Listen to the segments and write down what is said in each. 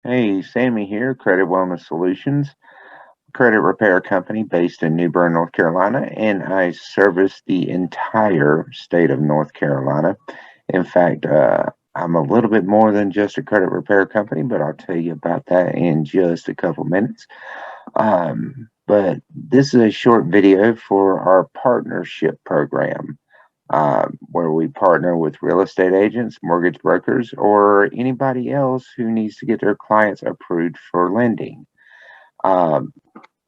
Hey, Sammy here, Credit Wellness Solutions, credit repair company based in New Bern, North Carolina, and I service the entire state of North Carolina. In fact, I'm a little bit more than just a credit repair company, but I'll tell you about that in just a couple minutes. But this is a short video for our partnership program, where we partner with real estate agents, mortgage brokers, or anybody else who needs to get their clients approved for lending. Um,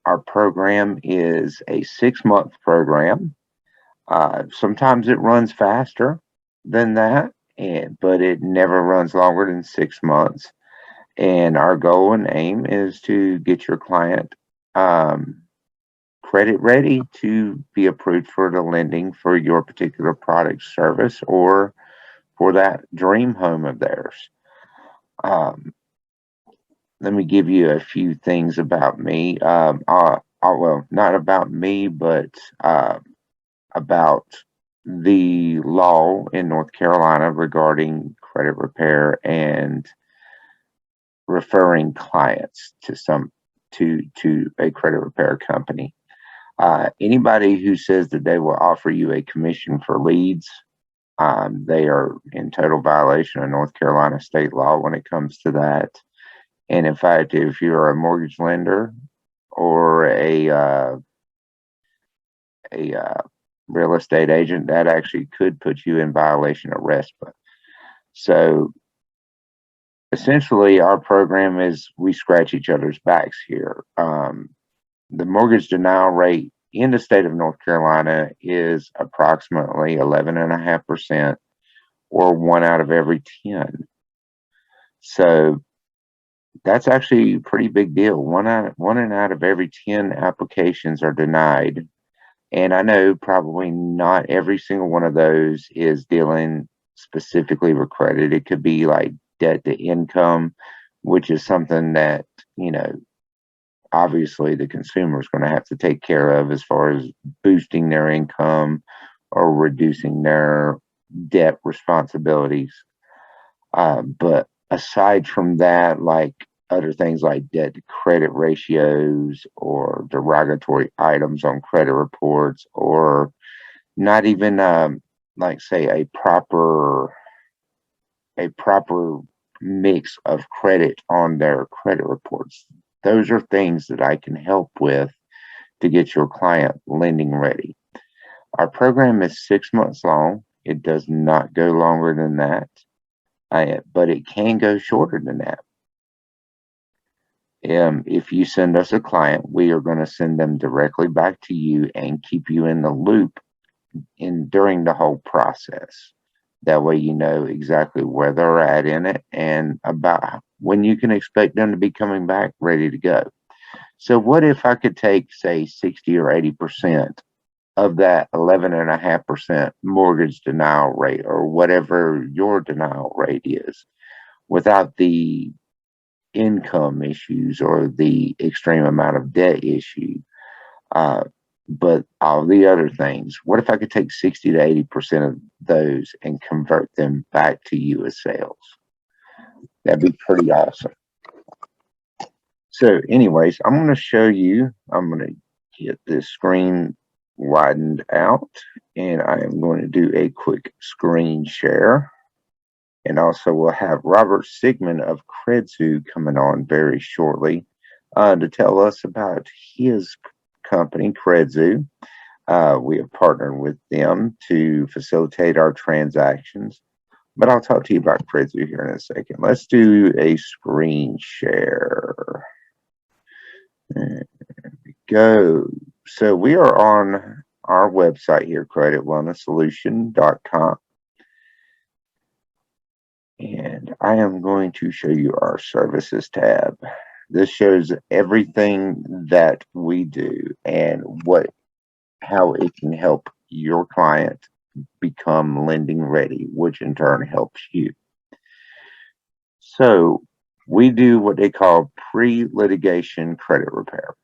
our program is a 6 month program. Sometimes it runs faster than that, but it never runs longer than 6 months. And our goal and aim is to get your client um, credit ready to be approved for the lending for your particular product service or for that dream home of theirs. Um, Let me give you a few things about me. Well, not about me, but about the law in North Carolina regarding credit repair and referring clients to a credit repair company. Anybody who says that they will offer you a commission for leads, they are in total violation of North Carolina state law when it comes to that. And in fact, if you're a mortgage lender or a real estate agent, that actually could put you in violation of RESPA. So essentially, our program is we scratch each other's backs here. The mortgage denial rate in the state of North Carolina is approximately 11.5%, or 1 out of every 10. So that's actually a pretty big deal. One out of every 10 applications are denied. And I know probably not every single one of those is dealing specifically with credit. It could be like debt to income, which is something that, obviously the consumer is going to have to take care of as far as boosting their income or reducing their debt responsibilities. But aside from that, like other things like debt to credit ratios or derogatory items on credit reports, or not even like say a proper mix of credit on their credit reports. Those are things that I can help with to get your client lending ready. Our program is 6 months long. It does not go longer than that, but it can go shorter than that. If you send us a client, we are going to send them directly back to you and keep you in the loop during the whole process. That way you know exactly where they're at in it and about when you can expect them to be coming back ready to go. So what if I could take, say, 60 or 80% of that 11.5% mortgage denial rate, or whatever your denial rate is, without the income issues or the extreme amount of debt issue, uh, but all the other things? What if I could take 60 to 80% of those and convert them back to you as sales? That'd be pretty awesome. So anyways, I'm going to show you, I'm going to get this screen widened out, and I am going to do a quick screen share. And also we'll have Robert Sigmund of Kredzu coming on very shortly to tell us about his company, Kredzu. We have partnered with them to facilitate our transactions, but I'll talk to you about Kredzu here in a second. Let's do a screen share. There we go. So we are on our website here, creditwellnesssolution.com. And I am going to show you our services tab. This shows everything that we do and how it can help your client become lending ready, which in turn helps you. So we do what they call pre-litigation credit repair.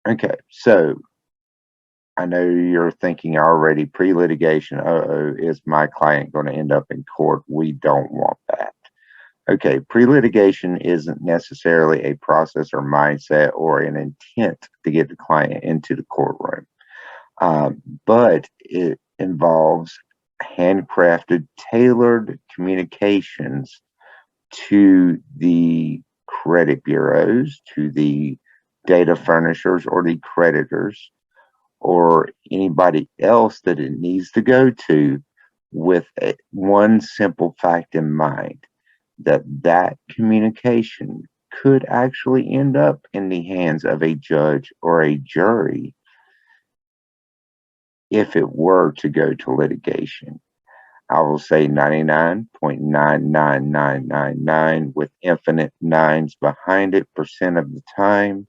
Okay, so I know you're thinking already, pre-litigation, is my client going to end up in court? We don't want that. Okay, pre-litigation isn't necessarily a process or mindset or an intent to get the client into the courtroom, but it involves handcrafted, tailored communications to the credit bureaus, to the data furnishers or the creditors, or anybody else that it needs to go to with one simple fact in mind, that that communication could actually end up in the hands of a judge or a jury if it were to go to litigation. I will say 99.99999 with infinite nines behind it percent of the time.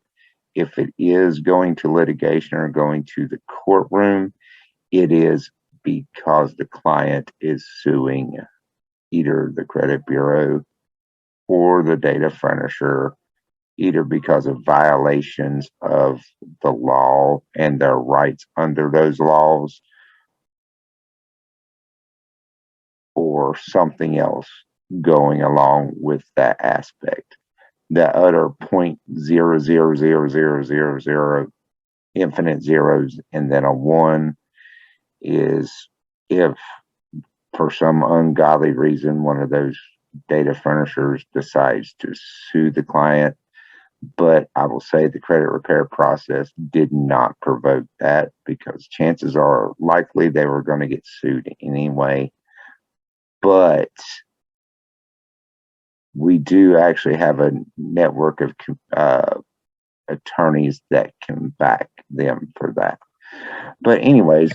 If it is going to litigation or going to the courtroom, it is because the client is suing either the credit bureau or the data furnisher, either because of violations of the law and their rights under those laws, or something else going along with that aspect. The other 0.00000 infinite zeros and then a one is if for some ungodly reason one of those data furnishers decides to sue the client. But I will say the credit repair process did not provoke that, because chances are likely they were going to get sued anyway. But we do actually have a network of attorneys that can back them for that. But anyways,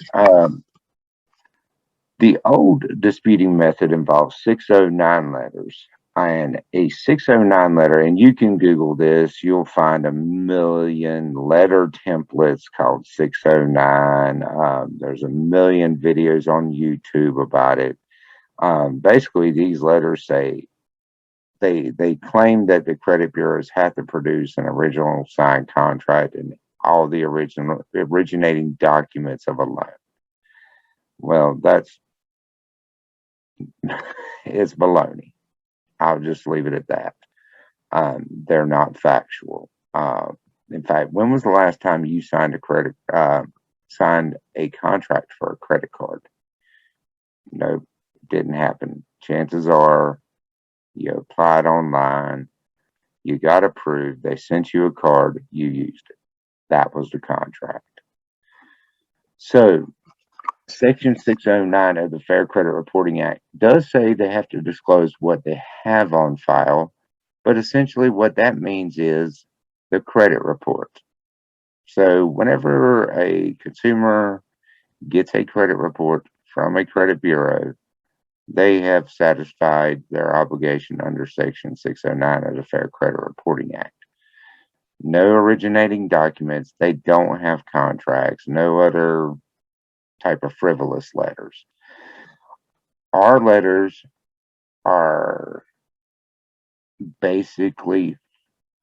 the old disputing method involves 609 letters. And a 609 letter, and you can Google this, you'll find a million letter templates called 609. There's a million videos on YouTube about it. Basically, these letters say they claim that the credit bureaus have to produce an original signed contract and all the originating documents of a loan. Well, that's it's baloney. I'll just leave it at that. They're not factual. In fact, when was the last time you signed signed a contract for a credit card? No, didn't happen. Chances are you applied online, you got approved, they sent you a card, you used it. That was the contract. So, Section 609 of the Fair Credit Reporting Act does say they have to disclose what they have on file, but essentially what that means is the credit report. So whenever a consumer gets a credit report from a credit bureau, they have satisfied their obligation under Section 609 of the Fair Credit Reporting Act. No originating documents, they don't have contracts, no other type of frivolous letters. Our letters are basically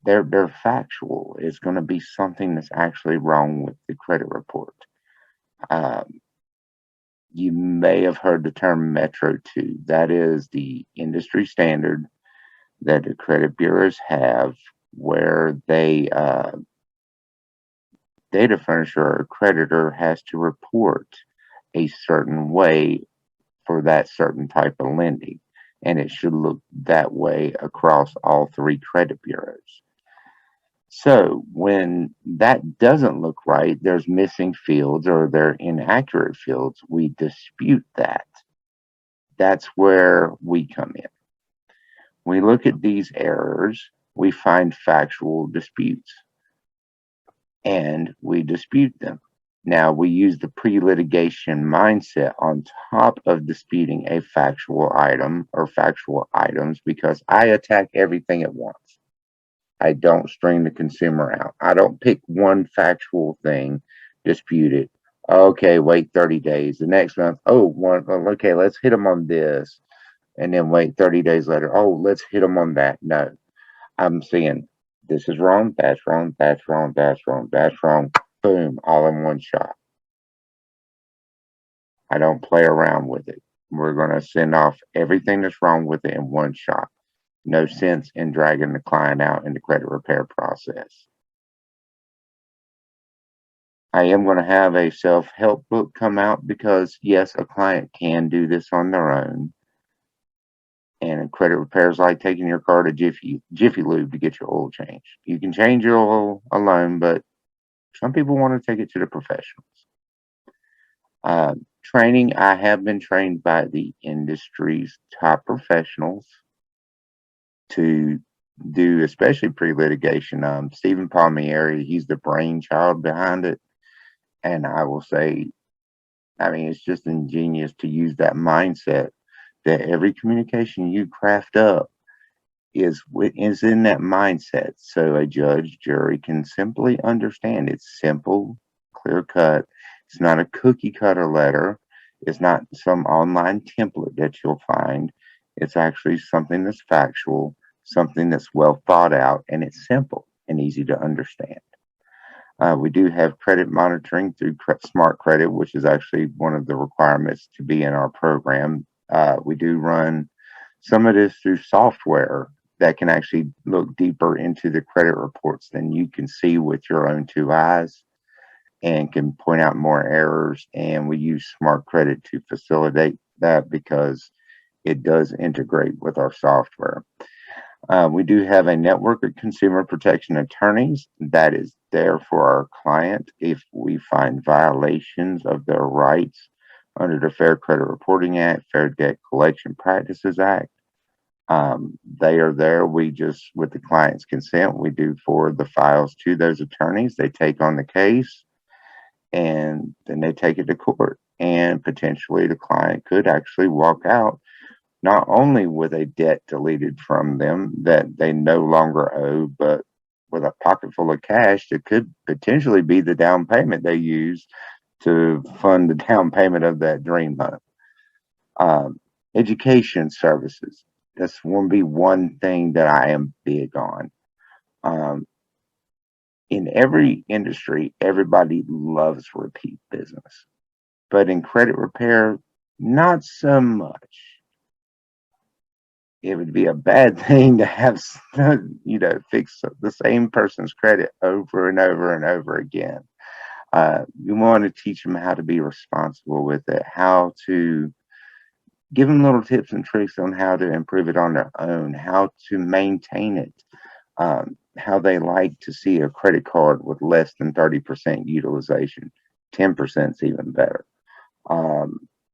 they're factual. It's going to be something that's actually wrong with the credit report. You may have heard the term Metro 2. That is the industry standard that the credit bureaus have, where they data furnisher or creditor has to report a certain way for that certain type of lending, and it should look that way across all three credit bureaus. So when that doesn't look right, there's missing fields or they're inaccurate fields, we dispute that. That's where we come in. We look at these errors, we find factual disputes, and we dispute them. Now, we use the pre-litigation mindset on top of disputing a factual item or factual items, because I attack everything at once. I don't string the consumer out. I don't pick one factual thing, dispute it. Okay, wait 30 days. The next month, okay, let's hit them on this. And then wait 30 days later, oh, let's hit them on that. No, I'm saying this is wrong, that's wrong, that's wrong, that's wrong, that's wrong. Boom, all in one shot. I don't play around with it. We're going to send off everything that's wrong with it in one shot. No sense in dragging the client out in the credit repair process. I am going to have a self-help book come out because, yes, a client can do this on their own. And credit repair is like taking your car to Jiffy Lube to get your oil changed. You can change your oil alone, but some people want to take it to the professionals. Training, I have been trained by the industry's top professionals to do, especially pre-litigation. Stephen Palmieri, he's the brainchild behind it. And I will say, I mean, it's just ingenious to use that mindset that every communication you craft up is in that mindset, so a judge, jury can simply understand. It's simple, clear cut. It's not a cookie cutter letter. It's not some online template that you'll find. It's actually something that's factual, something that's well thought out, and it's simple and easy to understand. We do have credit monitoring through Smart Credit, which is actually one of the requirements to be in our program. We do run some of this through software that can actually look deeper into the credit reports than you can see with your own two eyes and can point out more errors. And we use Smart Credit to facilitate that because it does integrate with our software. We do have a network of consumer protection attorneys that is there for our client if we find violations of their rights under the Fair Credit Reporting Act, Fair Debt Collection Practices Act. They are there. We just, with the client's consent, we do forward the files to those attorneys. They take on the case and then they take it to court. And potentially the client could actually walk out not only with a debt deleted from them that they no longer owe, but with a pocket full of cash that could potentially be the down payment they use to fund the down payment of that dream home. Education services. That's one be one thing that I am big on. In every industry, everybody loves repeat business, but in credit repair, not so much. It would be a bad thing to have, fix the same person's credit over and over and over again. You want to teach them how to be responsible with it, how to give them little tips and tricks on how to improve it on their own, how to maintain it, how they like to see a credit card with less than 30% utilization. 10% is even better.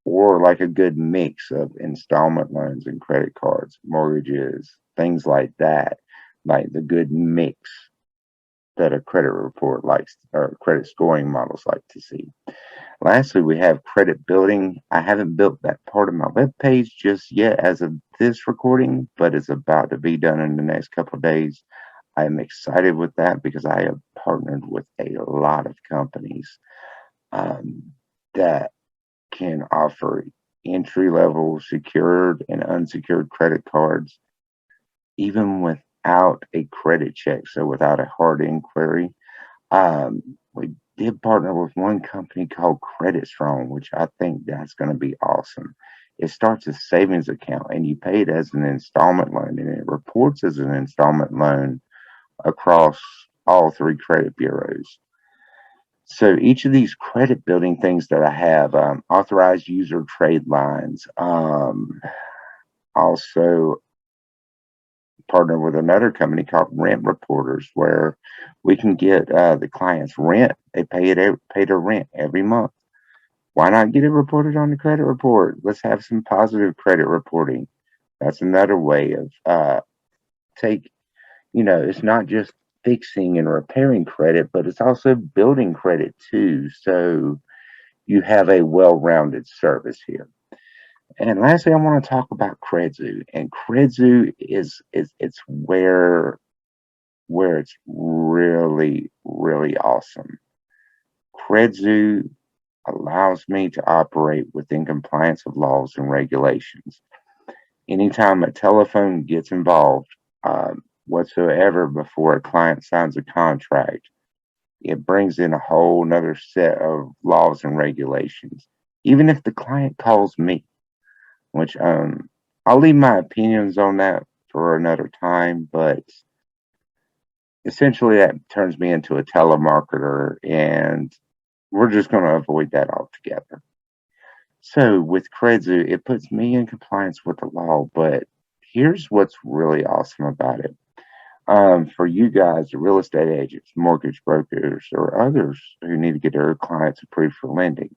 Or like a good mix of installment loans and credit cards, mortgages, things like that, like the good mix that a credit report likes or credit scoring models like to see. Lastly, we have credit building. I haven't built that part of my webpage just yet as of this recording, but it's about to be done in the next couple of days. I am excited with that because I have partnered with a lot of companies that can offer entry-level secured and unsecured credit cards, even without a credit check, so without a hard inquiry. We did partner with one company called Credit Strong, which I think that's going to be awesome. It starts a savings account and you pay it as an installment loan and it reports as an installment loan across all three credit bureaus. So each of these credit building things that I have, authorized user trade lines, also partner with another company called Rent Reporters, where we can get the client's rent. They pay their rent every month. Why not get it reported on the credit report? Let's have some positive credit reporting. That's another way of it's not just fixing and repairing credit, but it's also building credit too. So you have a well-rounded service here. And lastly, I want to talk about Kredzu. And Kredzu is it's where it's really, really awesome. Kredzu allows me to operate within compliance of laws and regulations. Anytime a telephone gets involved whatsoever before a client signs a contract, it brings in a whole nother set of laws and regulations. Even if the client calls me, which I'll leave my opinions on that for another time, but essentially that turns me into a telemarketer, and we're just going to avoid that altogether. So with Kredzu, it puts me in compliance with the law, but here's what's really awesome about it. For you guys, the real estate agents, mortgage brokers, or others who need to get their clients approved for lending,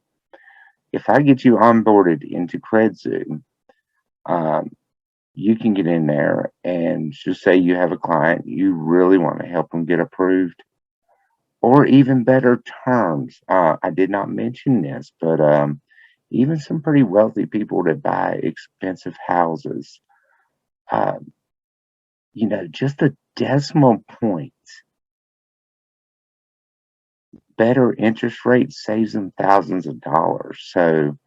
if I get you onboarded into Kredzu, you can get in there and just say you have a client, you really want to help them get approved, or even better terms. I did not mention this, but even some pretty wealthy people that buy expensive houses, just a decimal point better interest rate saves them thousands of dollars. So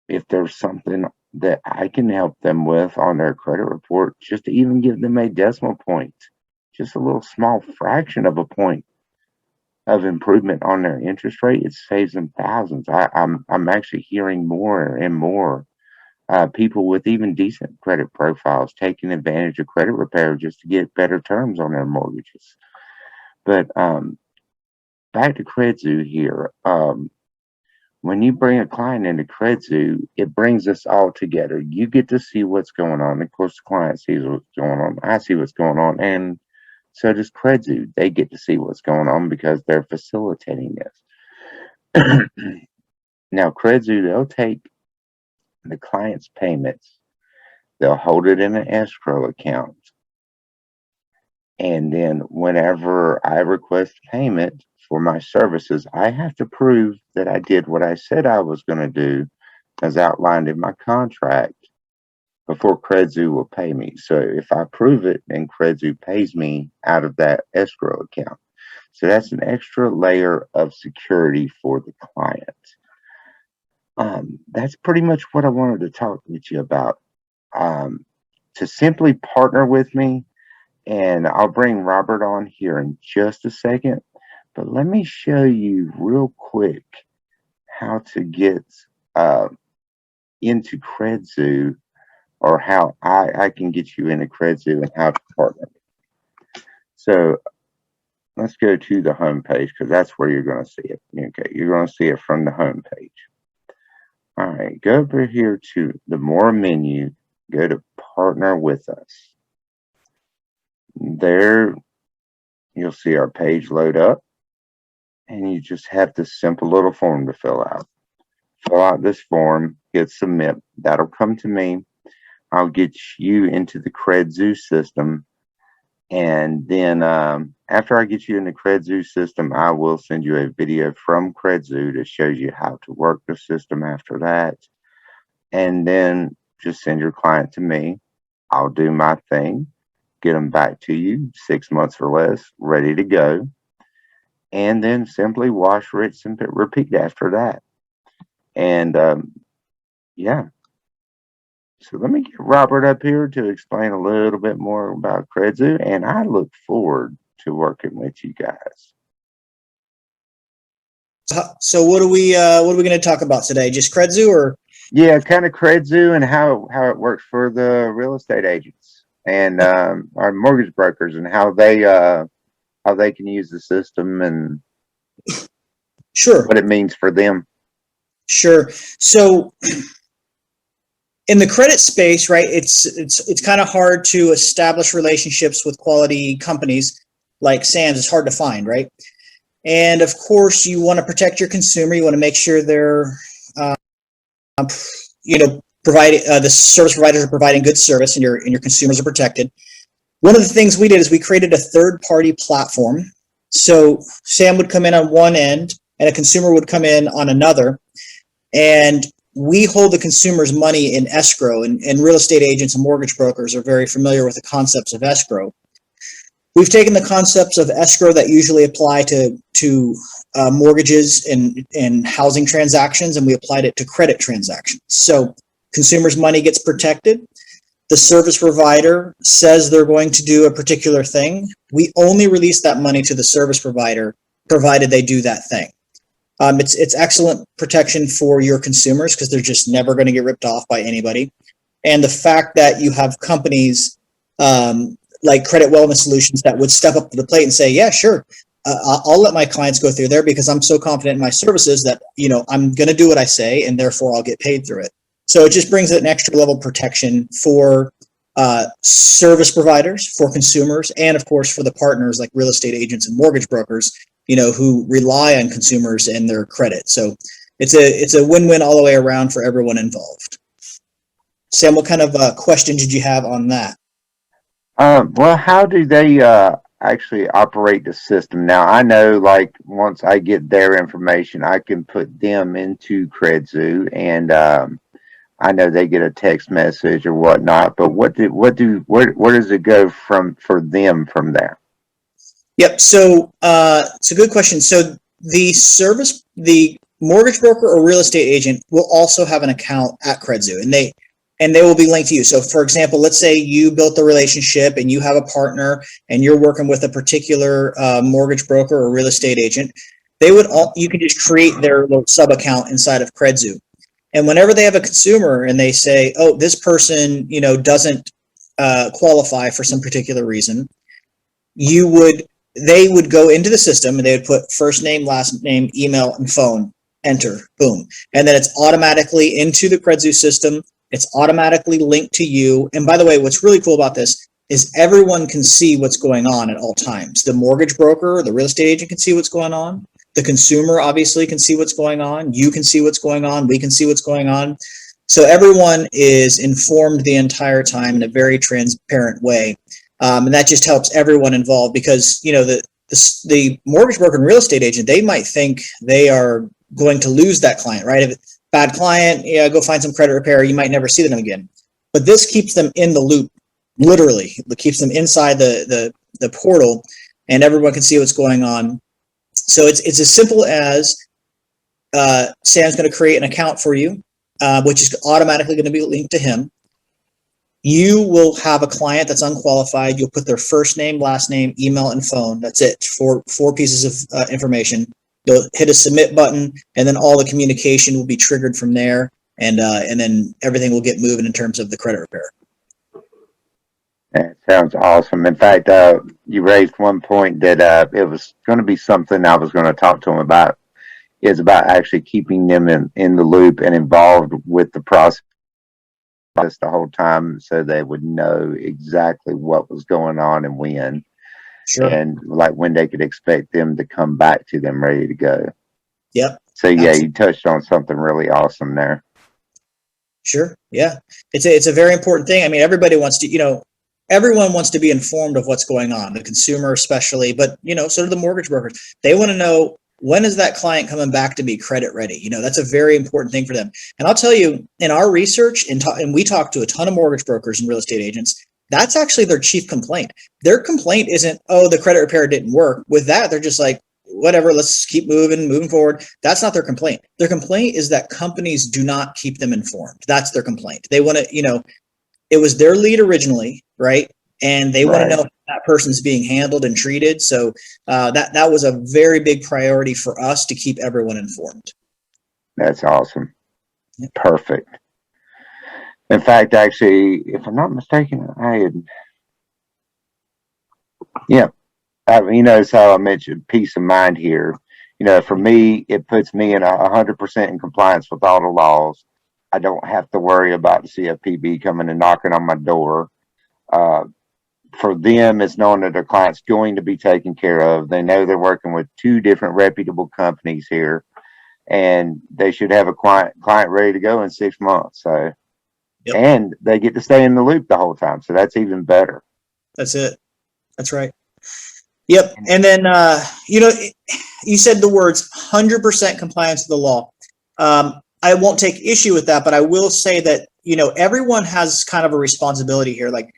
if there's something that I can help them with on their credit report, just to even give them a decimal point, just a little small fraction of a point of improvement on their interest rate, it saves them thousands. I'm actually hearing more and more people with even decent credit profiles taking advantage of credit repair just to get better terms on their mortgages. But back to Kredzu here. When you bring a client into Kredzu, it brings us all together. You get to see what's going on. Of course, the client sees what's going on. I see what's going on. And so does Kredzu. They get to see what's going on because they're facilitating this. Now, Kredzu, they'll take the client's payments. They'll hold it in an escrow account. And then whenever I request payment for my services, I have to prove that I did what I said I was going to do as outlined in my contract before Kredzu will pay me. So if I prove it, then Kredzu pays me out of that escrow account. So that's an extra layer of security for the client. That's pretty much what I wanted to talk with you about. To simply partner with me, and I'll bring Robert on here in just a second, but let me show you real quick how to get into Kredzu, or how I can get you into Kredzu and how to partner. So let's go to the home page, because that's where you're going to see it. Okay, you're going to see it from the home page. All right, go over here to the More menu, go to Partner with Us. There, you'll see our page load up, and you just have this simple little form to fill out. Fill out this form, hit submit. That'll come to me. I'll get you into the Kredzu system, and then after I get you in the Kredzu system, I will send you a video from Kredzu that shows you how to work the system after that. And then just send your client to me. I'll do my thing, get them back to you 6 months or less, ready to go. And then simply wash, rinse, and repeat after that. And yeah. So let me get Robert up here to explain a little bit more about Kredzu, and I look forward to working with you guys. So what are we going to talk about today? Just Kredzu, or? Yeah, kind of Kredzu and how it works for the real estate agents and our mortgage brokers, and how they can use the system, and Sure, what it means for them. Sure. So in the credit space, right, it's kind of hard to establish relationships with quality companies like Sam's. It's hard to find, right? And of course, you want to protect your consumer. You want to make sure they're, providing the service providers are providing good service, and your consumers are protected. One of the things we did is we created a third-party platform. So Sam would come in on one end, and a consumer would come in on another, and we hold the consumer's money in escrow, and real estate agents and mortgage brokers are very familiar with the concepts of escrow. We've taken the concepts of escrow that usually apply to mortgages and housing transactions, and we applied it to credit transactions. So consumers' money gets protected. The service provider says they're going to do a particular thing. We only release that money to the service provider, provided they do that thing. It's excellent protection for your consumers, because they're just never going to get ripped off by anybody. And the fact that you have companies like Credit Wellness Solutions that would step up to the plate and say, yeah, sure. I'll let my clients go through there because I'm so confident in my services that, I'm going to do what I say and therefore I'll get paid through it. So it just brings an extra level of protection for service providers, for consumers, and of course for the partners like real estate agents and mortgage brokers, who rely on consumers and their credit. So it's a win-win all the way around for everyone involved. Sam, what kind of question did you have on that? Well, how do they actually operate the system? Now, I know, like, once I get their information, I can put them into KredZoo, and I know they get a text message or whatnot. But where does it go for them from there? Yep. So it's a good question. So the mortgage broker or real estate agent will also have an account at KredZoo, and they will be linked to you. So for example, let's say you built the relationship and you have a partner and you're working with a particular mortgage broker or real estate agent. You can just create their little sub account inside of KredZoo. And whenever they have a consumer and they say, oh, this person, doesn't qualify for some particular reason, they would go into the system and they would put first name, last name, email, and phone, enter, boom. And then it's automatically into the KredZoo system. It's automatically linked to you. And by the way, what's really cool about this is everyone can see what's going on at all times. The mortgage broker, the real estate agent can see what's going on. The consumer obviously can see what's going on. You can see what's going on. We can see what's going on. So everyone is informed the entire time in a very transparent way. And that just helps everyone involved because, the mortgage broker and real estate agent, they might think they are going to lose that client, right? If it's a bad client, go find some credit repair. You might never see them again. But this keeps them in the loop, literally. It keeps them inside the portal, and everyone can see what's going on. So it's as simple as Sam's going to create an account for you, which is automatically going to be linked to him. You will have a client that's unqualified. You'll put their first name, last name, email, and phone. That's it. Four pieces of information. You'll hit a submit button, and then all the communication will be triggered from there, and then everything will get moving in terms of the credit repair. That sounds awesome. In fact, you raised one point that it was going to be something I was going to talk to them about. Is about actually keeping them in the loop and involved with the process the whole time, so they would know exactly what was going on and when. Sure. And like when they could expect them to come back to them ready to go. Yep. So yeah, absolutely. You touched on something really awesome there. Sure. Yeah. It's a very important thing. I mean, everybody wants to, everyone wants to be informed of what's going on, the consumer especially, but so do the mortgage brokers. They want to know, when is that client coming back to be credit ready? That's a very important thing for them. And I'll tell you, in our research, and we talk to a ton of mortgage brokers and real estate agents, that's actually their chief complaint. Their complaint isn't, oh, the credit repair didn't work. With that, they're just like, whatever, let's keep moving forward. That's not their complaint. Their complaint is that companies do not keep them informed. That's their complaint. They want to, it was their lead originally, right? And they want to know how that person's being handled and treated. So that was a very big priority for us to keep everyone informed. That's awesome. Yep. Perfect. In fact, actually, if I'm not mistaken, so I mentioned peace of mind here. For me, it puts me in 100% in compliance with all the laws. I don't have to worry about the CFPB coming and knocking on my door. For them, it's knowing that their client's going to be taken care of. They know they're working with two different reputable companies here, and they should have a client ready to go in 6 months. So, yep. And they get to stay in the loop the whole time. So that's even better. That's it. That's right. Yep. And then, you said the words 100% compliance with the law. I won't take issue with that, but I will say that, everyone has kind of a responsibility here. Like,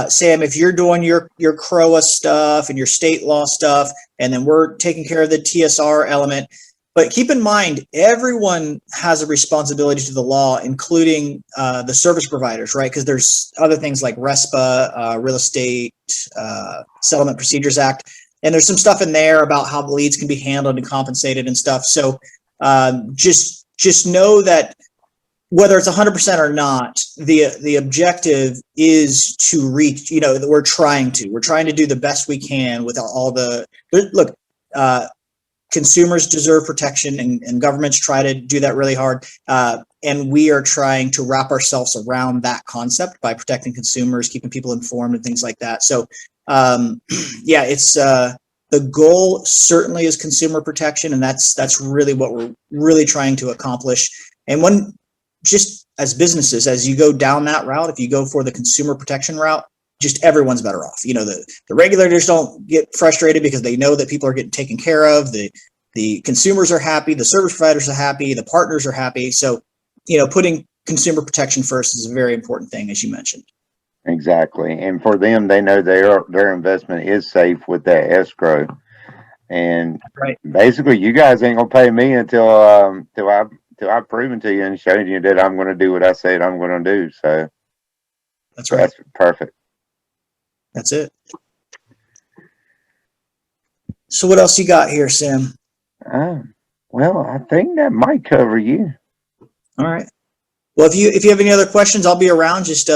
Sam, if you're doing your CROA stuff and your state law stuff, and then we're taking care of the TSR element, but keep in mind, everyone has a responsibility to the law, including the service providers, right? Because there's other things like RESPA, Real Estate Settlement Procedures Act, and there's some stuff in there about how the leads can be handled and compensated and stuff. So just know that whether it's 100% or not, the objective is to reach, we're trying to do the best we can with all the, look, consumers deserve protection, and governments try to do that really hard. And we are trying to wrap ourselves around that concept by protecting consumers, keeping people informed and things like that. So, yeah, it's, the goal certainly is consumer protection, and that's really what we're really trying to accomplish. And just as businesses, as you go down that route, if you go for the consumer protection route, just everyone's better off. The regulators don't get frustrated because they know that people are getting taken care of. The consumers are happy, the service providers are happy, the partners are happy. So, putting consumer protection first is a very important thing, as you mentioned. Exactly. And for them, they know their investment is safe with that escrow. And Right. basically, you guys ain't gonna pay me until I've proven to you and shown you that I'm gonna do what I said I'm gonna do. So That's right. that's perfect. That's it. So what else you got here, Sam? Well, I think that might cover you. All right. Well, if you have any other questions, I'll be around. Just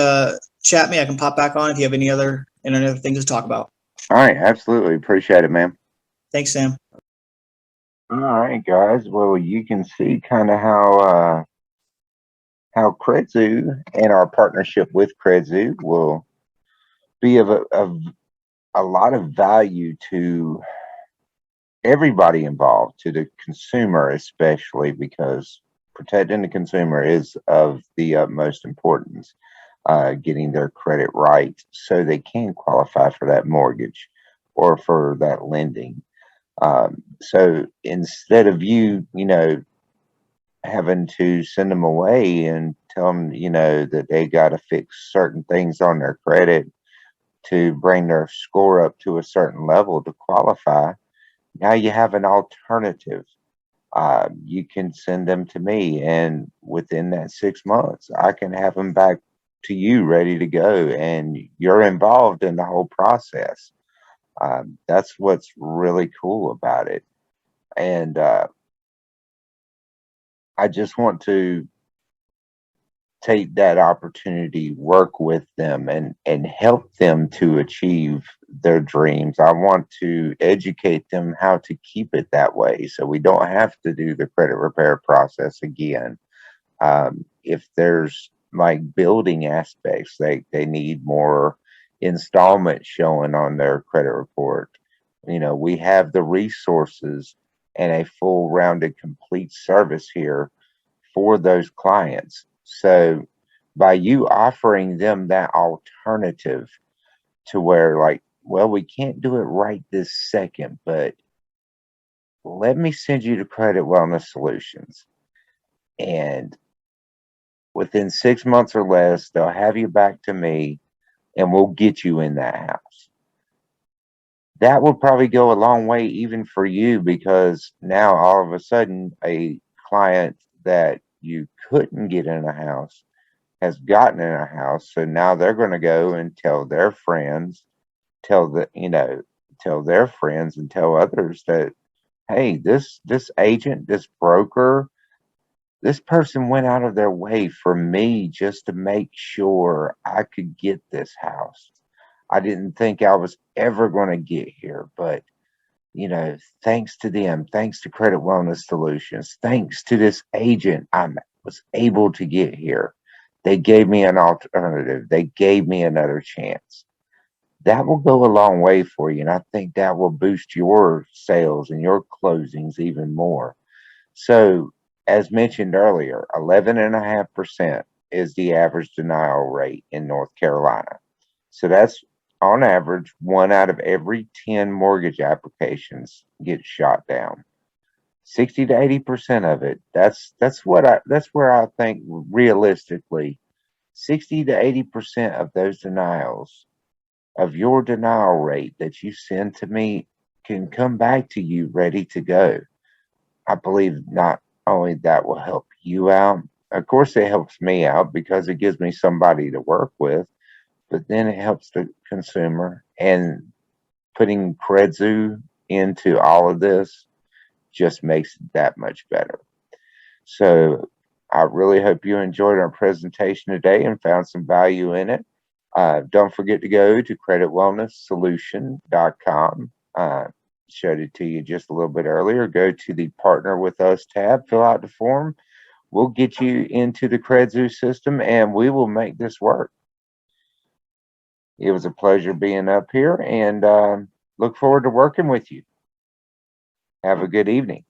chat me. I can pop back on if you have any other things to talk about. All right, absolutely appreciate it, man. Thanks, Sam. All right, guys. Well, you can see kind of how Kredzu and our partnership with Kredzu will be of a lot of value to everybody involved, to the consumer especially, because protecting the consumer is of the utmost importance. Getting their credit right so they can qualify for that mortgage or for that lending. So instead of you, having to send them away and tell them, that they got to fix certain things on their credit to bring their score up to a certain level to qualify, now you have an alternative. You can send them to me, and within that 6 months, I can have them back to you ready to go, and you're involved in the whole process. That's what's really cool about it. And I just want to take that opportunity, work with them, and help them to achieve their dreams. I want to educate them how to keep it that way so we don't have to do the credit repair process again. If there's like building aspects, they need more installment showing on their credit report. We have the resources and a full rounded complete service here for those clients. So by you offering them that alternative to where, like, well, we can't do it right this second, but let me send you to Credit Wellness Solutions. And within 6 months or less, they'll have you back to me and we'll get you in that house. That will probably go a long way even for you, because now all of a sudden a client that you couldn't get in a house has gotten in a house. So now they're going to go and tell their friends, tell their friends and tell others that, hey, this agent, this broker, this person went out of their way for me just to make sure I could get this house. I didn't think I was ever going to get here, but thanks to them, thanks to Credit Wellness Solutions, thanks to this agent, I was able to get here. They gave me an alternative. They gave me another chance. That will go a long way for you. And I think that will boost your sales and your closings even more. So, as mentioned earlier, 11.5% is the average denial rate in North Carolina. So that's on average 1 out of every 10 mortgage applications gets shot down. 60 to 80% of it. That's where I think realistically 60 to 80% of those denials, of your denial rate that you send to me, can come back to you ready to go. I believe not only that will help you out, of course it helps me out because it gives me somebody to work with, but then it helps the consumer, and putting Kredzu into all of this just makes it that much better. So I really hope you enjoyed our presentation today and found some value in it. Don't forget to go to creditwellnesssolution.com. Showed it to you just a little bit earlier. Go to the Partner with Us tab, fill out the form. We'll get you into the KredZoo system, and we will make this work. It was a pleasure being up here, and look forward to working with you. Have a good evening.